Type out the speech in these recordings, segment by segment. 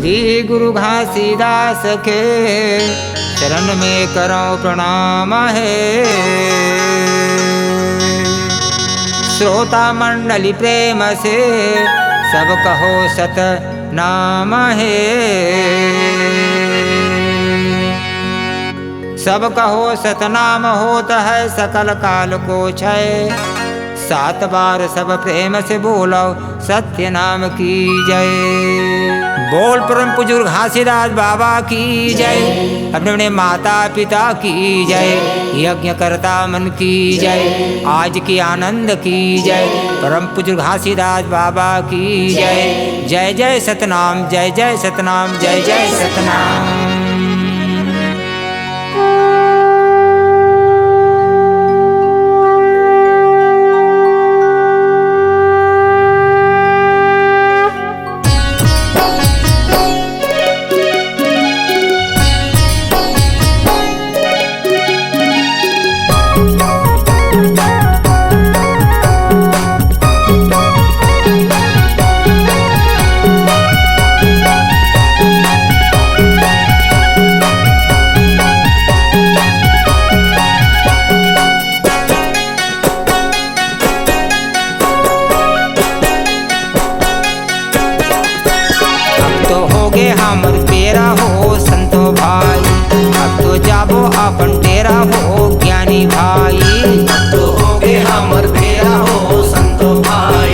श्री गुरु घासीदास के चरण में करो प्रणाम है। श्रोता मंडली प्रेम से सब कहो सत नाम है। सब कहो सतनाम होता है सकल काल को क्षय। 7 बार सब प्रेम से बोलो सत्य नाम की जय। बोल परम पूज्य घासीदास बाबा की जय। अपने अपने माता पिता की जय। यज्ञ करता मन की जय। आज की आनंद की जय। परम पूज्य घासीदास बाबा की जय। जय जय सतनाम, जय जय सतनाम, जय जय सतनाम। हमर तेरा हो संतो भाई। अब तो जाबो अपन तेरा हो ज्ञानी भाई। अब तो होगे हमर तेरा हो संतो भाई।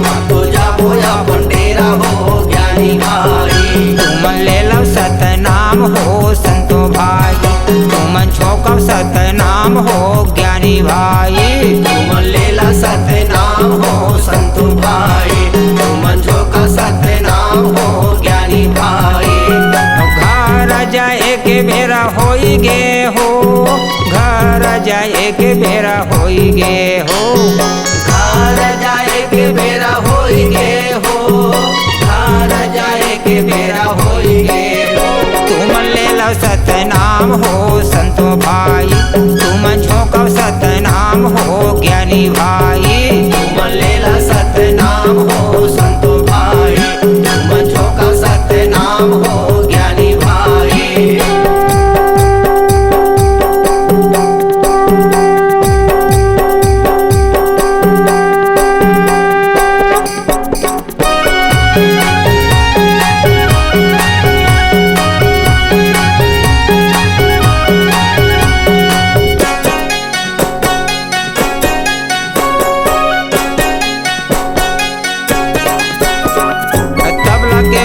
अब तो जाबो अपन तेरा हो ज्ञानी भाई। तुम ले लो सतनाम हो संतो भाई। तुम छोको सतनाम हो ज्ञानी भाई। तुम ले ला सतनाम हो संतो भाई। तुम छोका सतनाम हो ज्ञानी भाई। घर जाए के बेरा होई गे हो। घर जाए के बेरा होई गे हो। घर जाए के बेरा होई गे हो। घर जाए के बेरा होई गे हो। तुम ले लो सतनाम हो संतो भाई। तुम झोंको सतनाम हो ज्ञानी भाई। तुम ले ला सतनाम हो संतो भाई। तुम झोंका सतनाम हो ज्ञानी भाई।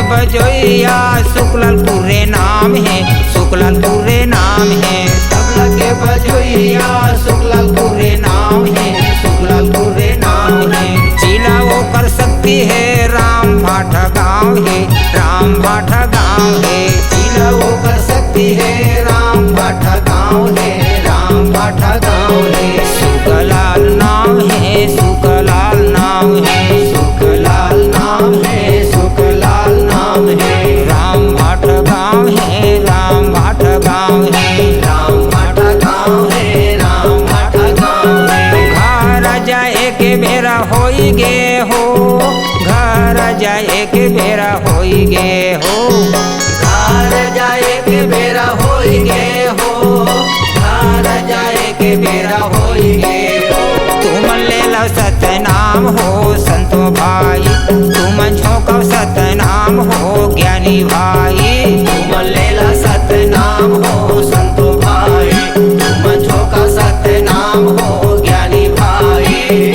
बजोइया शुक्लपुरे नाम है। शुक्लपुरे नाम है। तबला के बजोइया शुक्लपुरे नाम है। शुक्लपुरे नाम है। जिला वो कर सकती है राम भाट गाँव है। राम भाट गाँव है। जिला वो कर सकती है राम भाट गाँव है। राम भाट गाँव है। सुखलाल नाम है। सुखलाल नाम है। सुखलाल नाम है। सुखलाल नाम है। राम भाट गाँव है। राम भाट गाँव है। राम भाट गाँव है। राम भाट गाँव है। घर जाए के बेरा होई गे हो। घर जाए के बेरा होई गे हो। घर जाए के बेरा होई गे हो। घर जाए के बेरा होई गे हो। तुम ले लो सतनाम हो संतो भाई। तुम झोंको सतनाम हो ज्ञानी भाई। तुम ले ला सतनाम हो संतो भाई। तुम झोंका सतनाम हो ज्ञानी भाई।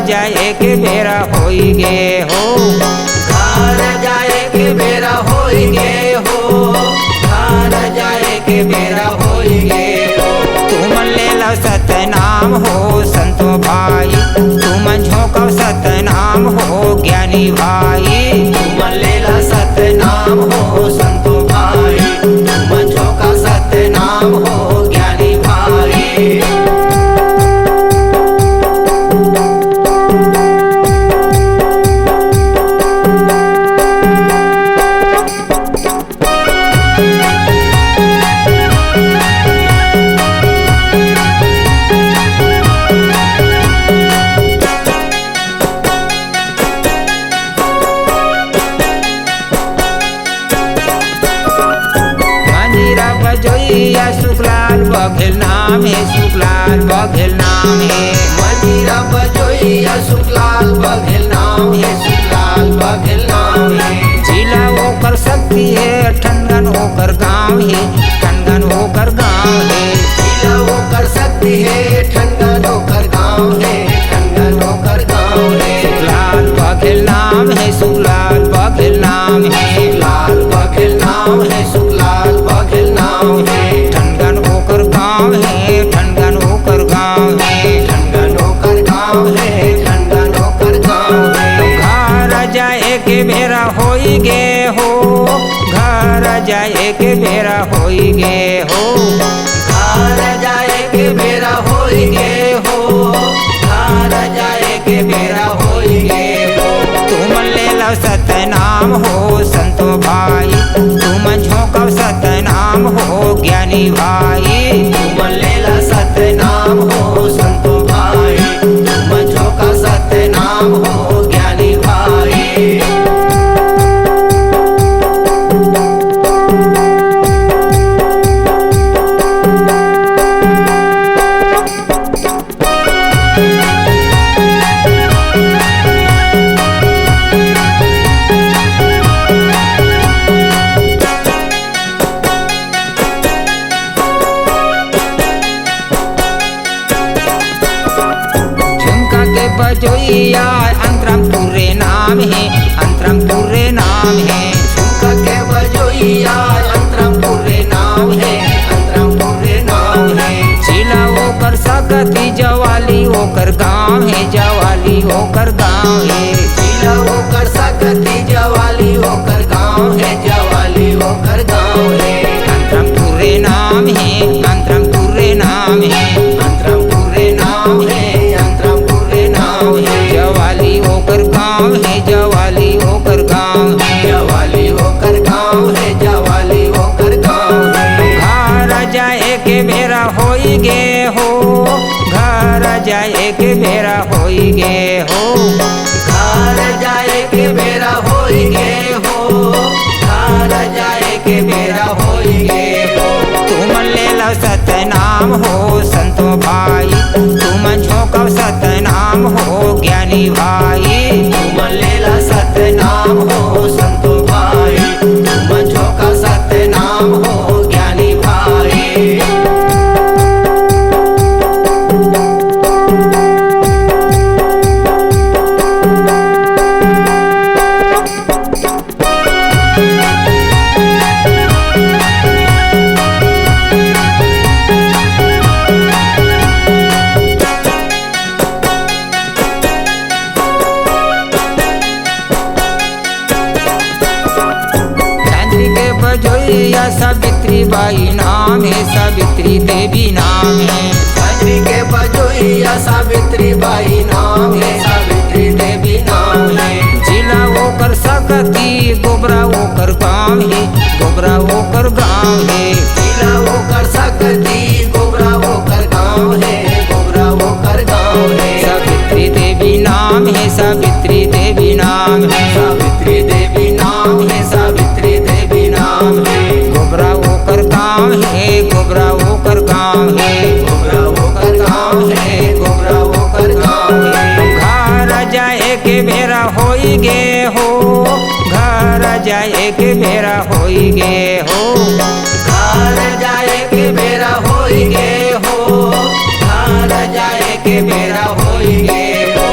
जाए के बेरा होई गे हो। घर जाए के बेरा होई गे हो, घर जाए के बेरा होई गे हो। तुम ले लो सतनाम हो संतो भाई, तुम झोंको सतनाम हो ज्ञानी भाई। तुम लेला सतनाम हो संतो भाई, तुम झोंका सतनाम हो ज्ञानी भाई। बजोइया शुक्लाल बघेल नाम है, शुक्लाल बघेल नाम है। मंजीरा बजोइया शुक्लाल बघेल नाम है, शुक्लाल बघेल नाम है। जिला ओकर शक्ति है, ठनगन ओकर गाँव है, ठनगन ओकर गाँव है। जिला ओकर शक्ति है, ठनगन ओकर गाँव है, ठनगन ओकर गाँव है। शुक्लाल बघेल नाम है, शुक्लाल बघेल नाम है। शुक्लाल बघेल नाम है, शुक्लाल बघेल नाम है। ठनगन ओकर गाँव है, ठनगन ओकर गाँव है। ठनगन ओकर गाँव है, ठनगन ओकर गाँव है। घर जाए के बेरा होई गे हो, घर जाए के बेरा होई गे हो। घर जाए के बेरा होई गे हो, घर जाए के बेरा होई गे हो। तुम ले लो सतनाम हो संतो भाई, तुम झोंको सतनाम हो ज्ञानी भाई। तुम लेला सतनाम हो संतो भाई, तुम झोंका सतनाम हो ज्ञानी भाई। बजोइया अंतरम पूरे नाम है, अंतरम पूरे नाम है। झुमका के बजोइया अंतरम पूरे नाम है, अंतरम पूरे नाम है। जिला ओकर सकती जवाली ओकर गाँव है, जवाली ओकर गाँव है। जिला ओकर सकती जवाली ओकर गाँव है, जवाली ओकर गाँव है। अंतरम पूरे नाम है, अंतरम पूरे नाम है। अंतरम पूरे नाम है, अंतरम पूरे नाम है। जवाली ओकर गाँव है, जवाली ओकर गाँव है। जवाली ओकर गाँव है, जवाली ओकर गाँव है। घर जाए के बेरा होई गे हो, घर जाए के बेरा होई गे हो। घर जाए के बेरा होई गे हो, घर जाए के बेरा होई गे हो। तुम ले लो सतनाम हो संतो भाई, तुम झोंको सतनाम हो ज्ञानी भाई। तुम लेला सतनाम हो संतो भाई, तुम झोंका सतनाम हो ज्ञानी भाई। बजोइया सावित्री बाई नाम है, सावित्री देवी नाम है। सावित्री के बजोइया सावित्री बाई नाम है, सावित्री देवी नाम है। जिला ओकर सकती गोबरा ओकर गाँव है, गोबरा ओकर गाँव है। जिला ओकर सकती गोबरा ओकर गाँव है, गोबरा ओकर गाँव है। सावित्री देवी नाम है, सावित्री देवी नाम है। सावित्री देवी नाम है, सावित्री देवी नाम है। गोबरा ओकर गाँव है, गोबरा ओकर गाँव है। गोबरा ओकर गाँव है, गोबरा ओकर गाँव है। घर जाए के बेरा होई गे हो, घर जाए के बेरा होई गे हो। घर जाए के बेरा होई गे हो, घर जाए के बेरा होई गे हो।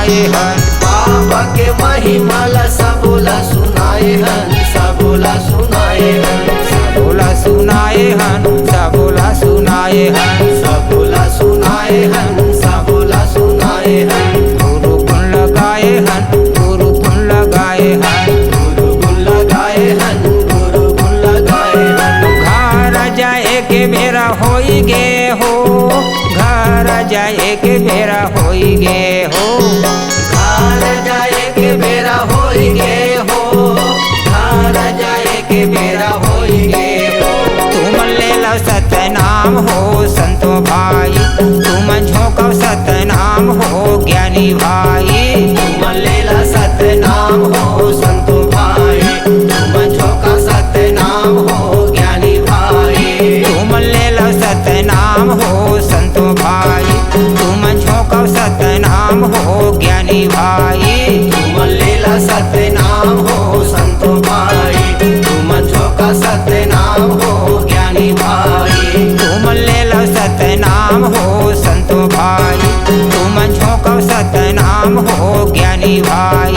सुनाए हन। बाबा के महिमा ला सबोला सुनाए हन, सबोला सुनाए हन, सबोला सुनाए हन, सबोला सुनाए हन। सबोला सुनाए हन, सबोला सुनाए हन। गुरु गुण लगाए हन, गुरु गुण लगाए हन। गुरु गुण लगाए हन, गुरु गुण लगाए हन। घर जाए के बेरा होई गे हो, घर जाए के बेरा होई गे हो। घर जाए के बेरा होई गे हो, घर जाए के बेरा होई गे हो। तुम ले लो सतनाम हो संतो भाई, तुम झोंको सतनाम हो ज्ञानी भाई। तुम लेला सतनाम हो संतो भाई, तुम झोंका सतनाम हो ज्ञानी भाई। तुम ले लो सतनाम हो संतो भाई, तुम झोंको सतनाम हो ज्ञानी भाई। तुम लेला सतनाम हो संतो भाई, तुम झोंका सतनाम हो ज्ञानी भाई। तुम ले लो सतनाम हो संतो भाई, तुम झोंको सतनाम हो ज्ञानी भाई।